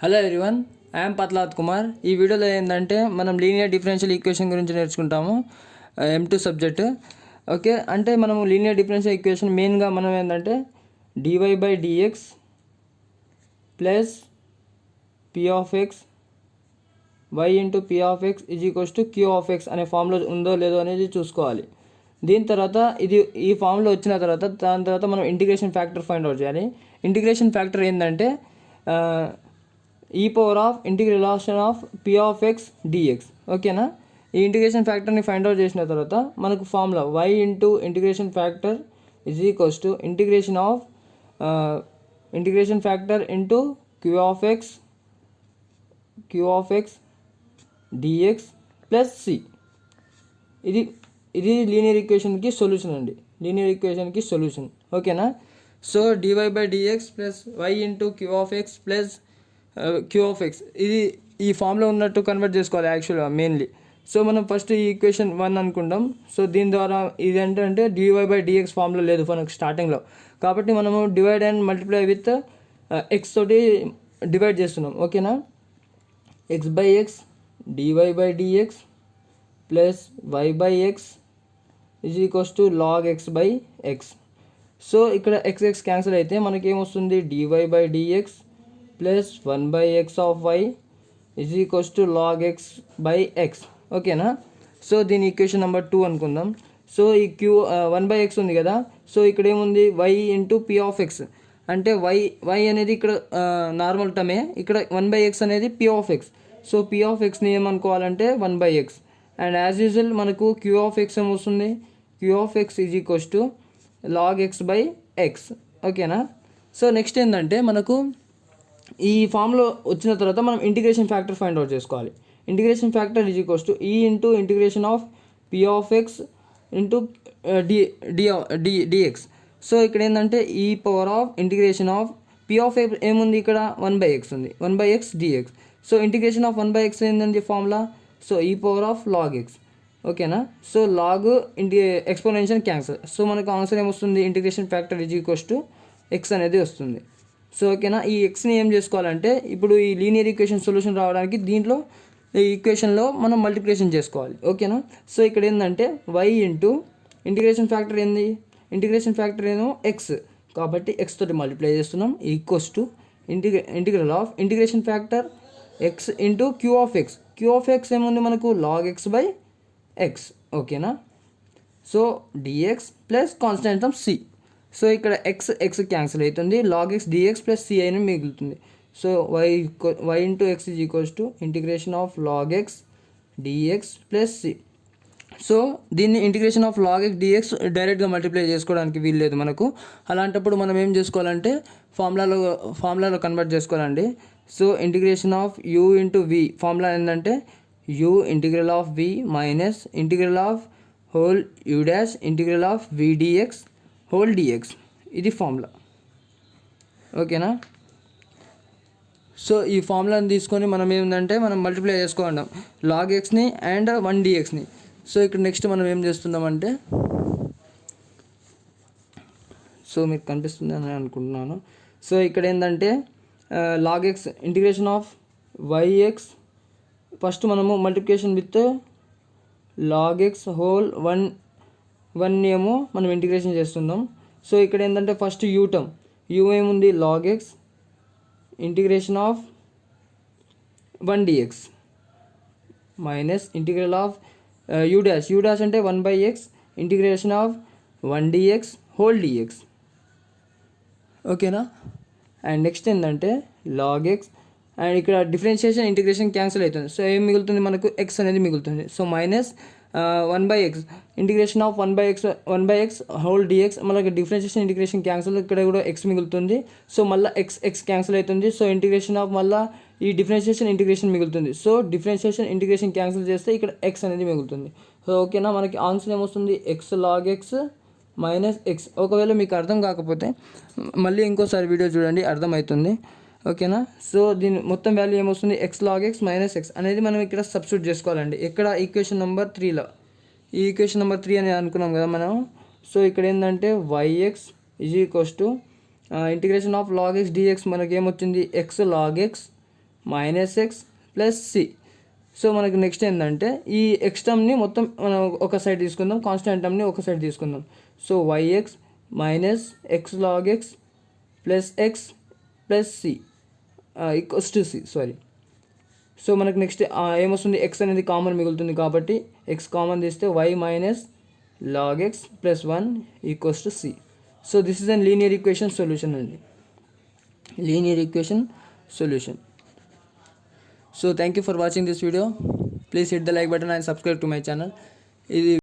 Hello everyone, I'm పత్లాత్ కుమార్. ఈ వీడియోలో ఏంటంటే మనం లీనియర్ డిఫరెన్షియల్ ఈక్వేషన్ గురించి నేర్చుకుంటాము. M2 subject. ఓకే, అంటే మనము లీనియర్ డిఫరెన్షియల్ ఈక్వేషన్ మెయిన్గా మనం ఏంటంటే dy/dx plus p(x) y into p(x) q(x) అనే ఫామ్లో ఉందో లేదో అనేది చూసుకోవాలి. దీని తర్వాత ఈ ఫామ్లో వచ్చిన తర్వాత దాని తర్వాత మనం ఇంటిగ్రేషన్ ఫ్యాక్టర్ ఫైండ్ అవుట్ చేయాలి. ఇంటిగ్రేషన్ ఫ్యాక్టర్ ఏంటంటే e⁻∫p(x) dx. ఓకేనా, ఈ ఇంటిగ్రేషన్ ఫ్యాక్టర్ని ఫైండ్ అవుట్ చేసిన తర్వాత మనకు formula y into integration factor integration factor into q(x) dx plus c. ఇది లీనియర్ ఈక్వేషన్కి సొల్యూషన్ అండి, లీనియర్ ఈక్వేషన్కి సొల్యూషన్. ఓకేనా, so dy/dx plus y into q(x) plus q(x) ఇది ఈ ఫామ్లో ఉన్నట్టు కన్వర్ట్ చేసుకోవాలి యాక్చువల్గా మెయిన్లీ. సో మనం ఫస్ట్ ఈ ఈక్వేషన్ 1 అనుకుంటాం. సో దీని ద్వారా ఇది ఏంటంటే dy/dx ఫామ్లో లేదు మనకు స్టార్టింగ్లో, కాబట్టి మనము divide and multiply with x తోటి డివైడ్ చేస్తున్నాం. ఓకేనా, x/x dy/dx plus y/x log x/x. So ఇక్కడ x క్యాన్సిల్ అయితే మనకి ఏమొస్తుంది, dy/dx plus 1/x of y log x/x. ఓకేనా, సో దీని ఈక్వేషన్ నెంబర్ 2 అనుకుందాం. సో ఈ 1/x ఉంది కదా, సో ఇక్కడ ఏముంది y ఇంటూ p(x) అంటే y అనేది ఇక్కడ నార్మల్ టర్మే, ఇక్కడ 1/x అనేది p(x). సో p(x)ని ఏమనుకోవాలంటే 1/x. అండ్ యాజ్ యూజువల్ మనకు q(x) ఏమొస్తుంది, q(x) log x/x. ఓకేనా, సో నెక్స్ట్ ఏంటంటే మనకు ఈ ఫామ్లో వచ్చిన తర్వాత మనం ఇంటిగ్రేషన్ ఫ్యాక్టర్ ఫైండ్ అవుట్ చేసుకోవాలి. Integration factor e into integration of p(x) into dx. So ఇక్కడ ఏంటంటే ఇంటిగ్రేషన్ ఆఫ్ p(x) ఏముంది, ఇక్కడ 1/x ఉంది, 1/x dx. So integration of 1/x ఏంటంటే ఫార్ములా, సో log x. ఓకేనా, so log exponential cancel. So మనకు answer ఏమొస్తుంది, ఇంటిగ్రేషన్ ఫ్యాక్టర్ x అనేది వస్తుంది. సో ఓకేనా, ఈ ఎక్స్ని ఏం చేసుకోవాలంటే ఇప్పుడు ఈ లీనియర్ ఈక్వేషన్ సొల్యూషన్ రావడానికి దీంట్లో ఈ ఈక్వేషన్లో మనం మల్టిప్లికేషన్ చేసుకోవాలి. ఓకేనా, సో ఇక్కడ ఏంటంటే y ఇంటూ ఇంటిగ్రేషన్ ఫ్యాక్టర్ ఏంది, ఇంటిగ్రేషన్ ఫ్యాక్టర్ ఏమో x, కాబట్టి x తోటి మల్టిప్లై చేస్తున్నాం integral of integration factor x into q(x) ఏముంది మనకు log x/x. ఓకేనా, so dx plus constant term c. So ఇక్కడ x క్యాన్సిల్ అవుతుంది, log x dx plus c అయిన మిగులుతుంది. So y into x integration of log x dx plus c. So దీన్ని integration of log x dx డైరెక్ట్గా multiply చేసుకోవడానికి వీల్లేదు మనకు. అలాంటప్పుడు మనం ఏం చేసుకోవాలంటే ఫార్ములాలో కన్వర్ట్ చేసుకోవాలండి. So integration of u into v formula ఏంటంటే u integral of v minus integral of whole u dash integral of v dx whole dx. ఇది ఫార్ములా. ఓకేనా, సో ఈ ఫార్ములాని తీసుకొని మనం ఏంటంటే మనం మల్టిప్లై చేసుకోండి log xని అండ్ 1 dxని. సో ఇక్కడ నెక్స్ట్ మనం ఏం చేస్తున్నామంటే, సో మీకు కనిపిస్తుంది అని అనుకుంటున్నాను. సో ఇక్కడ ఏంటంటే log x integration of yx first మనము multiplication with log x whole 1 ఏమో మనం ఇంటిగ్రేషన్ చేస్తున్నాం. సో ఇక్కడ ఏంటంటే ఫస్ట్ u టర్మ్, u ఏముంది log x integration of 1 dx minus integral of u dash అంటే 1/x integration of 1 dx whole dx. ఓకేనా, and next ఏంటంటే log x అండ్ ఇక్కడ డిఫరెన్షియేషన్ ఇంటిగ్రేషన్ క్యాన్సిల్ అవుతుంది. సో ఏం మిగులుతుంది మనకు x అనేది మిగులుతుంది. So minus 1/x integration of 1/x whole dx. మనకి డిఫరెన్షియేషన్ ఇంటిగ్రేషన్ క్యాన్సిల్, ఇక్కడ కూడా x మిగులుతుంది. సో మళ్ళీ x క్యాన్సిల్ అవుతుంది. సో ఇంటిగ్రేషన్ ఆఫ్ మళ్ళీ ఈ డిఫరెన్షియేషన్ ఇంటిగ్రేషన్ మిగులుతుంది. సో డిఫరెన్షియేషన్ ఇంటిగ్రేషన్ క్యాన్సిల్ చేస్తే ఇక్కడ x అనేది మిగులుతుంది. సో ఓకేనా, మనకి ఆన్సర్ ఏమొస్తుంది, x log x minus x. ఒకవేళ మీకు అర్థం కాకపోతే మళ్ళీ ఇంకోసారి వీడియో చూడండి, అర్థమవుతుంది. ఓకేనా, సో దీని మొత్తం వాల్యూ ఏమొస్తుంది, x log x minus x అనేది మనం ఇక్కడ సబ్స్టిట్యూట్ చేసుకోవాలండి. ఇక్కడ ఈక్వేషన్ నెంబర్ 3లో ఈ ఈక్వేషన్ నెంబర్ 3 అని అనుకున్నాం కదా మనం. సో ఇక్కడ ఏంటంటే yx integration of log x dx మనకి ఏమొచ్చింది, x log x minus x plus c. So మనకి నెక్స్ట్ ఏంటంటే ఈ ఎక్స్ టర్మ్ని మొత్తం మనం ఒక సైడ్ తీసుకుందాం, కాన్స్టెంట్ టర్మ్ని ఒక సైడ్ తీసుకుందాం. So YX minus X log X plus X plus C equals to C. Sorry. So మనకు నెక్స్ట్ ఏమొస్తుంది, ఎక్స్ అనేది కామన్ మిగులుతుంది కాబట్టి ఎక్స్ కామన్ తీస్తే Y minus log X plus 1 equals to C. So this is an linear equation solution అండి, linear equation solution. So thank you for watching this video. Please hit the like button and subscribe to my channel. ఇది